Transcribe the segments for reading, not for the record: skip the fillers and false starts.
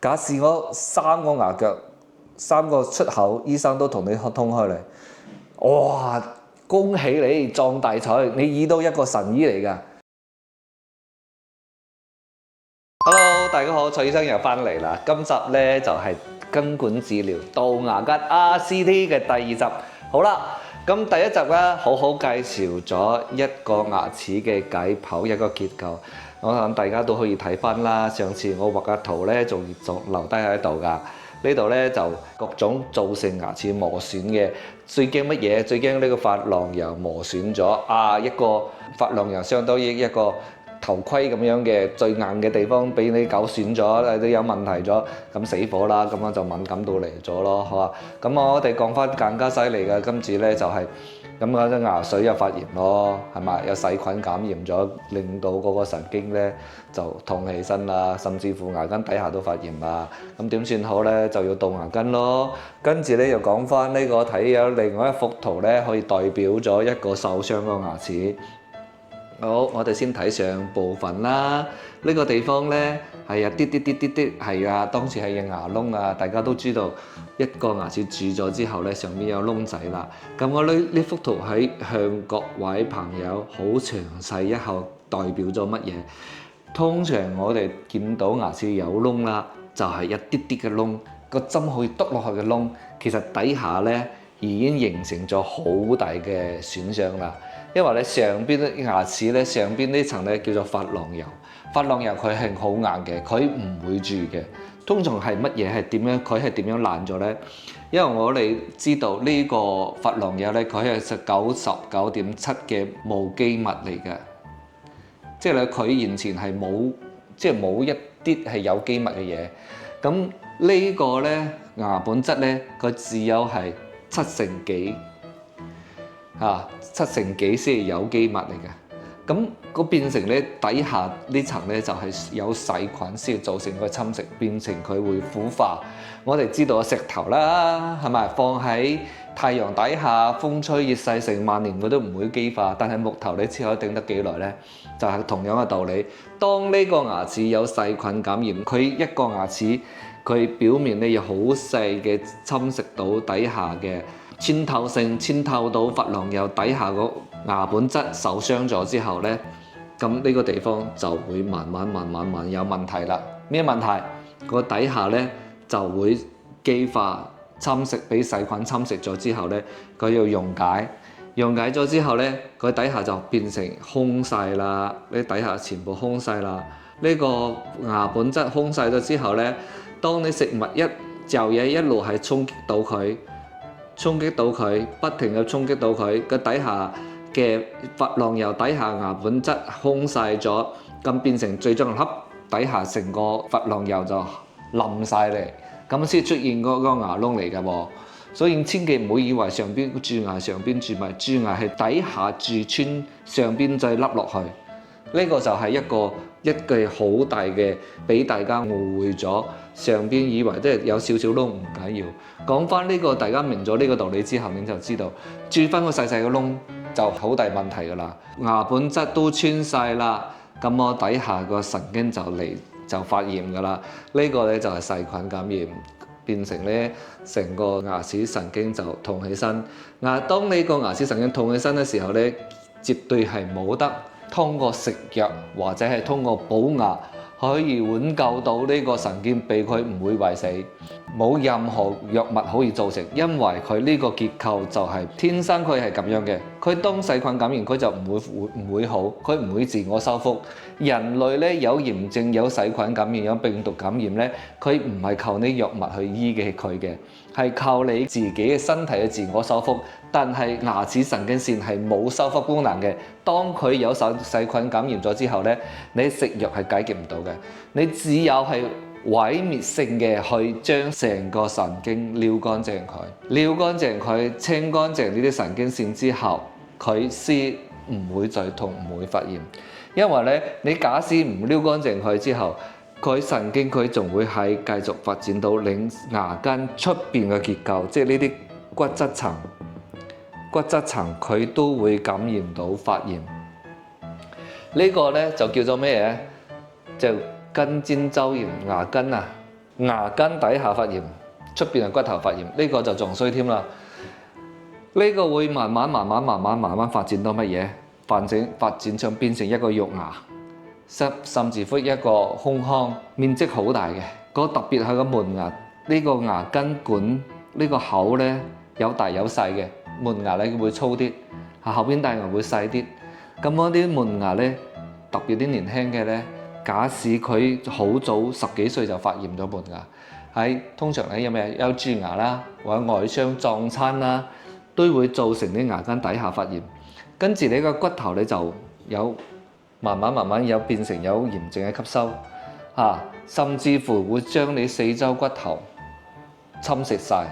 假使我3個牙腳3個出口，醫生都同你通開嚟，哇！恭喜你撞大彩，你遇到一個神醫嚟㗎。Hello， 大家好，蔡醫生又翻嚟啦。今集呢就係根管治療杜牙根 RCT 嘅第2集。好啦，咁第1集呢，好好介紹咗一個牙齒嘅解剖一個結構。我諗大家都可以睇翻啦。上次我畫嘅圖呢，仲留低喺度㗎。呢度呢，就各種造成牙齒磨損嘅，最驚乜嘢？最驚呢個珐琅油磨損咗啊！一個珐琅油相當於一個頭盔咁樣嘅最硬嘅地方俾你搞損咗，都有問題咗，咁死火啦，咁樣就敏感到嚟咗咯，好嘛？咁我哋講翻更加犀利嘅，今次呢就係咁嗰隻牙髓又發炎咯，係咪？有細菌感染咗，令到嗰個神經呢就痛起身啦，甚至乎牙根底下都發炎啦。咁點算好呢？就要杜牙根咯。跟住呢又講翻呢個睇有另外一幅圖呢，可以代表咗一個受傷嘅牙齒。好，我哋先睇上部分啦。呢個地方呢係啊啲，係啊，當時係有牙窿啊。大家都知道一個牙齒蛀咗之後呢，上面有窿仔啦。咁我呢幅圖喺向各位朋友好詳細一下代表咗乜嘢？通常我哋見到牙齒有窿啦，就係一啲嘅窿，個針可以篤落去嘅窿，其實底下呢已經形成咗好大嘅損傷啦。因為咧上邊啲牙齒咧上邊呢層咧叫做珐琅油，珐琅油佢係好硬嘅，佢唔會蛀嘅。通常係乜嘢係點樣？佢係點樣爛咗咧？因為我哋知道呢個珐琅油咧，佢係99.7%嘅無機物嚟嘅，即係咧佢現前係冇一啲係有機物嘅嘢。咁呢個咧牙本質咧，佢只有係7成幾。7成幾先係有機物嚟嘅，咁個變成咧底下呢層咧就係有細菌先造成個侵蝕，變成佢會腐化。我哋知道石頭啦，係咪放喺太陽底下風吹日曬成萬年佢都唔會機化，但係木頭你知可以頂得幾耐呢？就係同樣嘅道理。當呢個牙齒有細菌感染，佢一個牙齒佢表面咧有好細嘅侵蝕到底下嘅。穿透到珐琅油底下個牙本質受傷咗之後呢，咁呢個地方就會慢慢有問題啦。咩問題？個底下呢就會機化侵蝕，俾細菌侵蝕咗之後呢，佢要溶解咗之後呢，佢底下就變成空晒啦。呢底下全部空晒啦。呢個牙本質空晒咗之後呢，當你食物嚼嘢一路係衝擊到佢，不停嘅衝擊到佢個底下嘅珐琅油底下牙本質空晒咗，咁變成最終粒底下成個珐琅油就冧晒嚟，咁先出現嗰個牙窿嚟㗎喎。所以千祈唔好以為上邊蛀牙上邊蛀埋，蛀牙係底下蛀穿上邊再凹落去。呢個就係一句好大嘅，俾大家誤會咗。上邊以為都係有少少窿唔緊要，講翻呢個大家明咗呢個道理之後，你就知道蛀翻個細細嘅窿就好大問題㗎啦。牙本質都穿晒啦，咁我底下個神經就發炎㗎啦。呢個咧就係細菌感染，變成咧成個牙齒神經就痛起身。當你個牙齒神經痛起身嘅時候咧，絕對係冇得通過食藥或者係通過補牙可以挽救到呢個神經，俾佢唔會壞死，冇任何藥物可以造成，因為佢呢個結構就係天生佢係咁樣嘅。佢當細菌感染，佢就唔會好，佢唔會自我修復。人類咧有炎症、有細菌感染、有病毒感染咧，佢唔係靠呢藥物去醫嘅佢嘅，係靠你自己嘅身體嘅自我修復。但係牙齒神經線係冇修復功能嘅。當佢有細菌感染咗之後咧，你食藥係解決唔到嘅。你只有係毀滅性嘅去將成個神經撩乾淨佢，清乾淨呢啲神經線之後，佢先唔會再痛，唔會發炎。因為咧，你假使唔撩乾淨佢之後，佢神經佢仲會係繼續發展到令牙根出邊嘅結構，即係呢啲骨質層佢都會感染到發炎。呢個咧就叫做咩嘢？就根尖周炎牙根啊！牙根底下發炎，出邊係骨頭發炎，呢個就仲衰添啦。呢個會慢慢發展到乜嘢？發展成變成一個肉芽，甚至乎一個胸腔，面積好大嘅。特別係個門牙，呢個牙根管呢個口咧有大有細嘅，門牙咧會粗啲，後邊大牙會細啲。咁嗰啲門牙咧，特別啲年輕嘅咧，假使佢好早10幾歲就發炎咗門牙，通常咧有咩？有蛀牙啦，或者外傷撞親啦，都會造成啲牙根底下發炎。跟住你個骨頭咧就有慢慢有變成有炎症嘅吸收，甚至乎會將你四周骨頭侵蝕晒。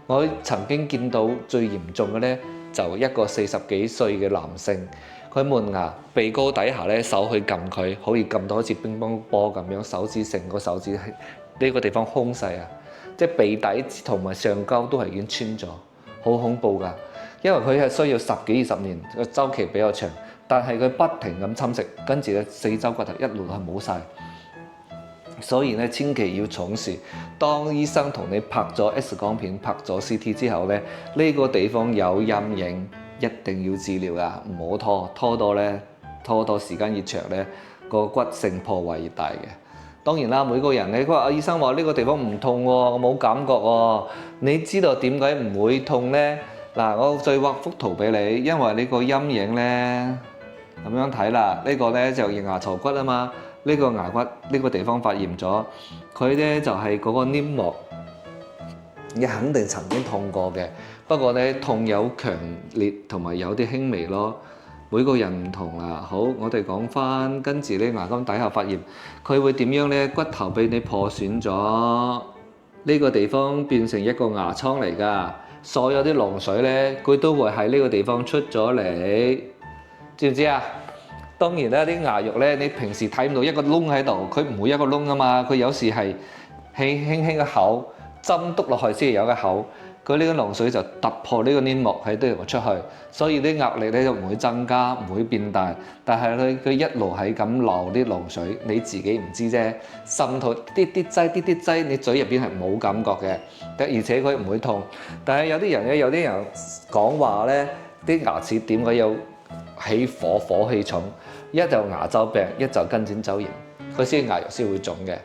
我曾經見到最嚴重嘅咧，就一個40幾歲嘅男性，佢門牙鼻哥底下咧手去撳佢，可以撳到好似乒乓波咁樣，手指成個手指呢個地方空晒啊！即係鼻底同埋上溝都係已經穿咗，好恐怖㗎。因為佢係需要10幾20年個週期比較長，但係佢不停咁侵蝕，跟住咧四周骨頭一路係冇晒。所以咧千祈要重視。當醫生同你拍咗 X 光片、拍咗 CT 之後咧，呢個地方有陰影，一定要治療㗎，唔好拖到時間越長咧，個骨性破壞越大嘅。當然啦，每個人咧，佢話醫生話呢個地方唔痛喎，我冇感覺喎。你知道點解唔會痛咧？嗱，我再畫幅圖俾你，因為呢個陰影咧咁樣睇啦，呢個咧就牙槽骨啊嘛，呢個牙骨呢個地方發炎咗，佢咧就係嗰個黏膜，你肯定曾經痛過嘅，不過咧痛有強烈同埋有啲輕微咯，每個人唔同啊。好，我哋講翻，跟住咧牙根底下發炎，佢會點樣咧？骨頭俾你破損咗，呢個地方變成一個牙瘡嚟㗎。所有啲膿水咧，佢都會喺呢個地方出咗嚟，知唔知啊？當然啦，啲牙肉咧，你平時睇唔到一個窿喺度，佢唔會一個窿啊嘛，佢有時係輕嘅口，針篤落去先有個口，佢呢個膿水就突破呢個黏膜喺度出去，所以啲壓力咧就唔會增加，唔會變大，但係佢一路係咁流啲膿水，你自己唔知啫，滲透啲劑，你嘴入邊係冇感覺嘅，而且佢唔會痛。但係有啲人講話咧，啲牙齒點解有起火氣重？一就牙周病，一就根尖周炎，佢先牙肉先會腫嘅。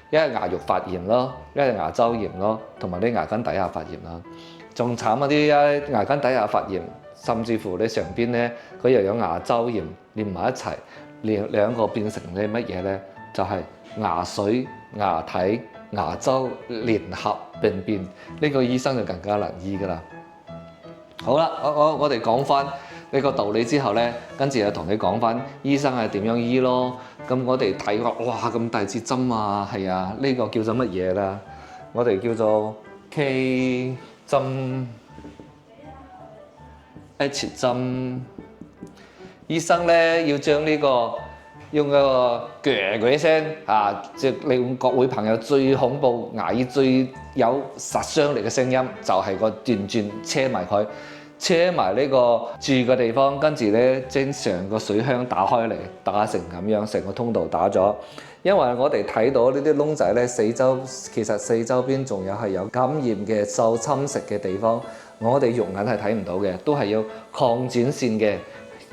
一係牙肉發炎咯，一係牙周炎咯，同埋啲牙根底下發炎啦。仲慘嗰啲牙根底下發炎，甚至乎你上邊咧佢又有牙周炎連埋一齊，兩個變成啲乜嘢咧？就係牙髓、牙體、牙周聯合病變，呢個醫生就更加難醫㗎啦。好啦，我哋講翻呢個道理之後咧，跟住又同你講翻醫生係點樣醫咯。咁我哋睇過，哇咁大支針啊，係啊，呢個叫做乜嘢啦？我哋叫做 K 針、H 針。醫生咧要將呢個用個鋸聲啊，即係你各位朋友最恐怖、牙醫最有殺傷力嘅聲音，就係個斷轉車埋佢。車埋呢個住嘅地方，跟住咧將成個水箱打開嚟，打成咁樣，成個通道打咗。因為我哋睇到呢啲窿仔咧，四周邊仲有感染嘅、受侵蝕嘅地方，我哋肉眼係睇唔到嘅，都係要抗轉線嘅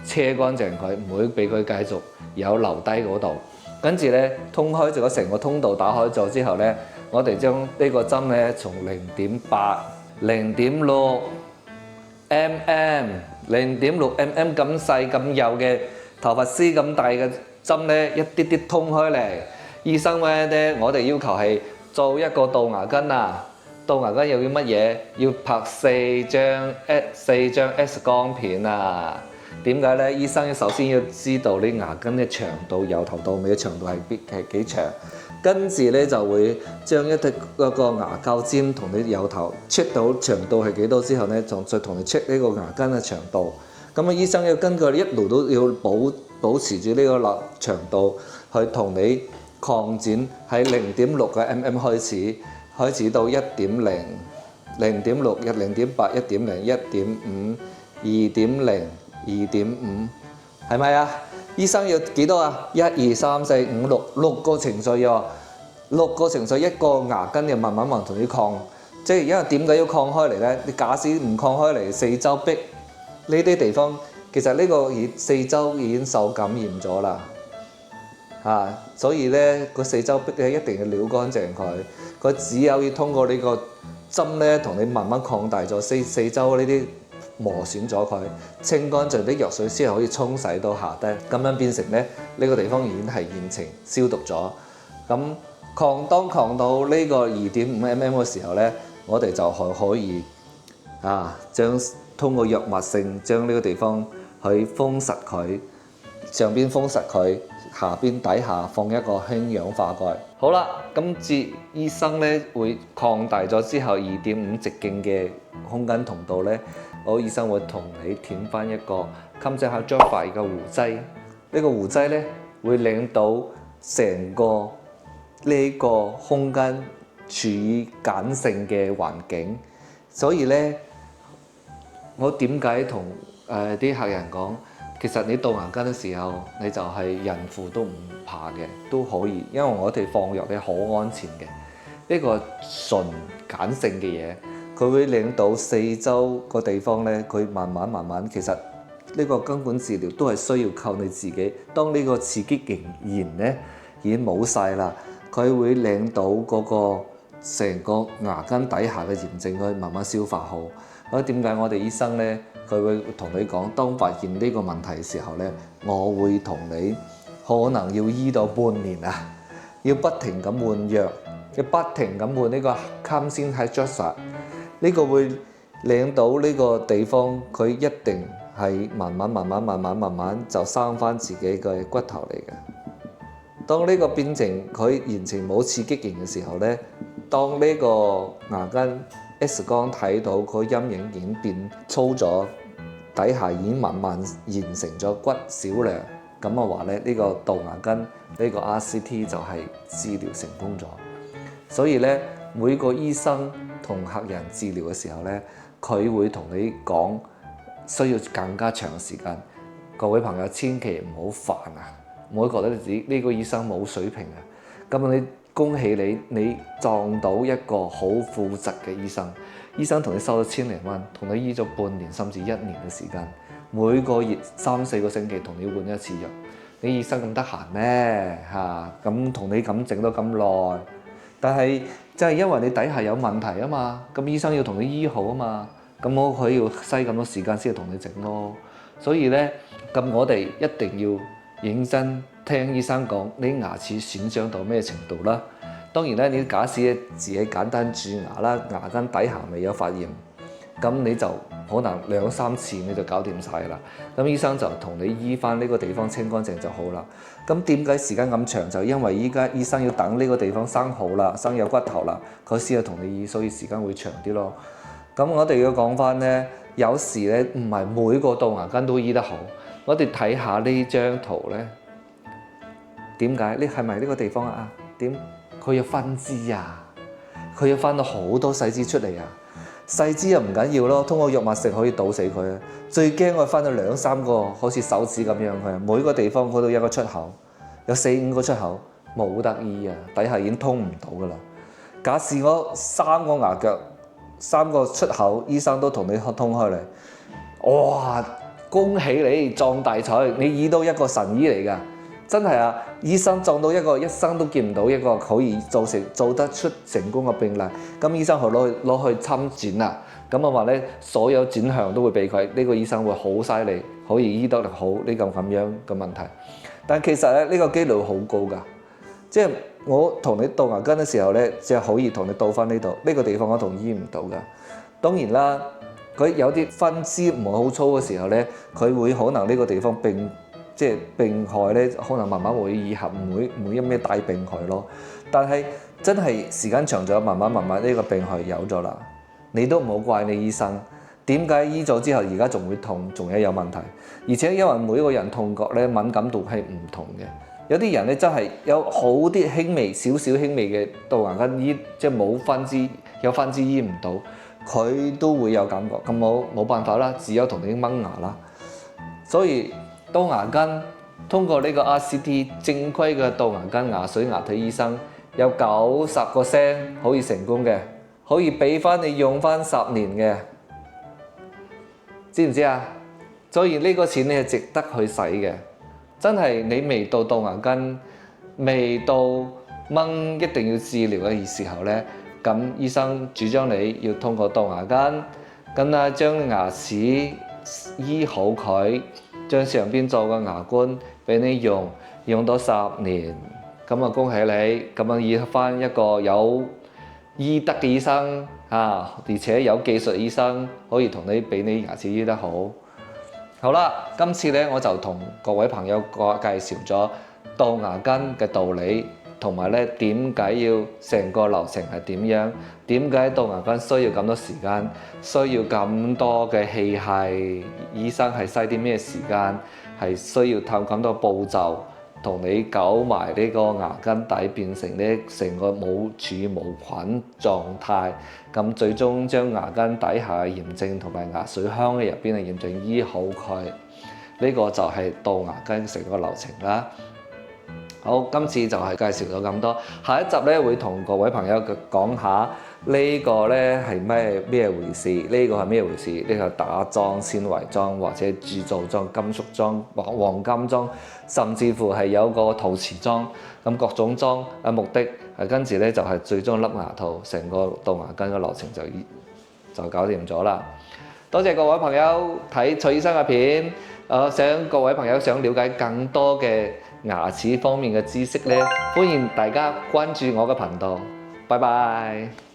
車乾淨佢，唔會俾佢繼續有留低嗰度。跟住咧通開咗成個通道，打開咗之後咧，我哋將呢個針咧從0.8、0.6 0.6 mm 咁細咁幼嘅頭髮絲咁大嘅針咧，一啲啲通開嚟。醫生咧，我哋要求係做一個杜牙根啊，杜牙根又要乜嘢？要拍4張 X 光片啊。點解咧？醫生首先要知道你牙根嘅長度，由頭到尾嘅長度係幾長。跟住咧就會將一個牙膠尖同你由頭 check 到長度係幾多之後咧，再同你 check 呢個牙根嘅長度。咁醫生要根據一路都要保持住呢個長度，去同你擴展喺0.6嘅 mm 開始到1.0、0.6、0.8、1.0、1.5、2.0、2.5，係咪啊？醫生要幾多啊？1、2、3、4、5、6個程序喎。6個程序一個牙根又慢慢同你擴，即係因為點解要擴開嚟咧？你假使唔擴開嚟，四周壁呢啲地方，其實呢個四周已經受感染咗啦，所以咧個四周壁咧一定要撩乾淨佢，佢只有要通過呢個針咧同你慢慢擴大咗四周呢啲磨損咗佢，清乾淨啲藥水先係可以沖洗到下低，咁樣變成咧呢個地方已經係現成消毒咗。咁當擴到呢個2.5mm 嘅時候咧，我哋就可以通過藥物性將呢個地方去封實佢，上邊封實佢，下邊底下放一個氫氧化鈣。好啦，今次醫生咧會擴大咗之後2.5直徑嘅空間通道咧，我醫生會同你填翻一個 Kamsalhajarphy 嘅護劑。呢個護劑咧會令到成個呢個空間處於鹼性嘅環境，所以咧我點解同啲客人講，其實你杜牙根嘅時候，你就係孕婦都唔怕嘅，都可以，因為我哋放藥咧好安全嘅。呢個純鹼性嘅嘢，佢會令到四周個地方咧，佢慢慢，其實呢個根管治療都係需要靠你自己。當呢個刺激源咧已經冇晒啦，佢會令到嗰個成個牙根底下嘅炎症可以慢慢消化好。所以點解我哋醫生咧，佢會同你講，當發現呢個問題嘅時候咧，我會同你可能要醫到半年啊，要不停咁換藥，要不停咁換呢個 Kamsalhajarphy，呢個會令到呢個地方佢一定係慢慢就生翻自己嘅骨頭嚟嘅。當呢個變成佢完全冇刺激型嘅時候咧，當呢個牙根 X 光睇到佢陰影已經變粗咗，底下已經慢慢形成咗骨少量，咁嘅話咧，呢個杜牙根呢個 RCT 就係治療成功咗。所以咧，每個醫生同客人治療嘅時候咧，佢會同你講需要更加長時間。各位朋友千祈唔好煩啊！唔好覺得自己呢個醫生冇水平啊！咁你恭喜你，你撞到一個好負責嘅醫生。醫生同你收咗千零蚊，同你醫咗半年甚至1年嘅時間，每個月3-4個星期同你換一次藥。你醫生咁得閒咩？咁同你咁整咗咁耐，但係就係因為你底下有問題啊嘛，咁醫生要同你醫好啊嘛，咁我佢要嘥咁多時間先去同你整咯。所以咧，咁我哋一定要認真聽醫生講，你牙齒損傷到咩程度啦？當然咧，你假使自己簡單蛀牙啦，牙根底下未有發炎，咁你就可能2-3次你就搞掂晒啦。咁醫生就同你醫翻呢個地方清乾淨就好啦。咁點解時間咁長？就因為依家醫生要等呢個地方生好啦，生有骨頭啦，佢先去同你醫，所以時間會長啲咯。咁我哋要講翻咧，有時咧唔係每個杜牙根都醫得好。我哋睇下呢張圖咧，點解？呢係咪呢個地方啊？點？佢有分支啊，佢要分到好多細支出嚟啊！細支又唔緊要咯，通過藥物食可以倒死佢啊。最驚我分到2-3個，好似手指咁樣佢，每個地方嗰度有一個出口，有4-5個出口，冇得醫啊！底下已經通唔到噶啦。假使我3個牙腳3個出口，醫生都同你通開嚟，哇！恭喜你撞大彩，你醫到一個神醫嚟㗎！真係啊！醫生撞到一個一生都見唔到一個可以做得出成功嘅病例，咁醫生佢攞去參展啦。咁我話咧，所有展項都會俾佢。呢個醫生會好犀利，可以醫得好呢個咁樣嘅問題。但其實咧，呢個機率好高㗎。即係我同你杜牙根嘅時候咧，即係可以同你倒翻呢度呢個地方，我同醫唔到㗎。當然啦，佢有啲分支唔係好粗嘅時候咧，佢會可能呢個地方病害咧，可能慢慢會愈合，唔會有咩大病害咯。但係真係時間長咗，慢慢呢個病害有咗啦。你都唔好怪你醫生，點解醫咗之後而家仲會痛，仲有問題？而且因為每個人痛覺咧敏感度係唔同嘅，有啲人咧真係有好啲輕微少少輕微嘅杜牙根醫，即係冇分支有分支醫唔到，佢都會有感覺。咁冇辦法啦，只有同你掹牙啦。所以杜牙根通過呢個 RCT 正規嘅杜牙根牙髓牙體醫生有90%可以成功嘅，可以俾翻你用翻10年嘅，知唔知啊？所以呢個錢你係值得去使嘅，真係你未到杜牙根，未到掹一定要治療嘅時候呢，咁醫生主張你要通過杜牙根，咁啊將牙齒醫好佢，將上邊做個牙冠俾你用到10年，咁啊恭喜你，咁啊醫翻一個有醫德嘅醫生啊，而且有技術醫生可以同你俾你牙齒醫得好。好啦，今次咧我就同各位朋友介紹咗杜牙根嘅道理，同埋咧點解要成個流程係點樣，點解杜牙根需要咁多時間，需要咁多嘅器械，醫生係嘥啲咩時間，係需要透咁多步驟，同你搞埋呢個牙根底變成呢成個冇處無菌狀態，咁最終將牙根底下嘅炎症同埋牙髓腔嘅入邊嘅炎症醫好佢，呢個就係杜牙根成個流程啦。好，今次就係介紹咗咁多，下一集咧會同各位朋友講下呢個咧係咩回事，呢個係咩回事？呢個打樁、纖維樁或者鑄造樁、金屬樁、黃金樁，甚至乎係有個陶瓷樁，咁各種樁嘅目的係跟住咧就係最終粒牙套，成個杜牙根嘅流程就搞掂咗啦。多謝各位朋友睇蔡醫生嘅片，想各位朋友想了解更多嘅牙齒方面嘅知識咧，歡迎大家關注我嘅頻道。拜拜。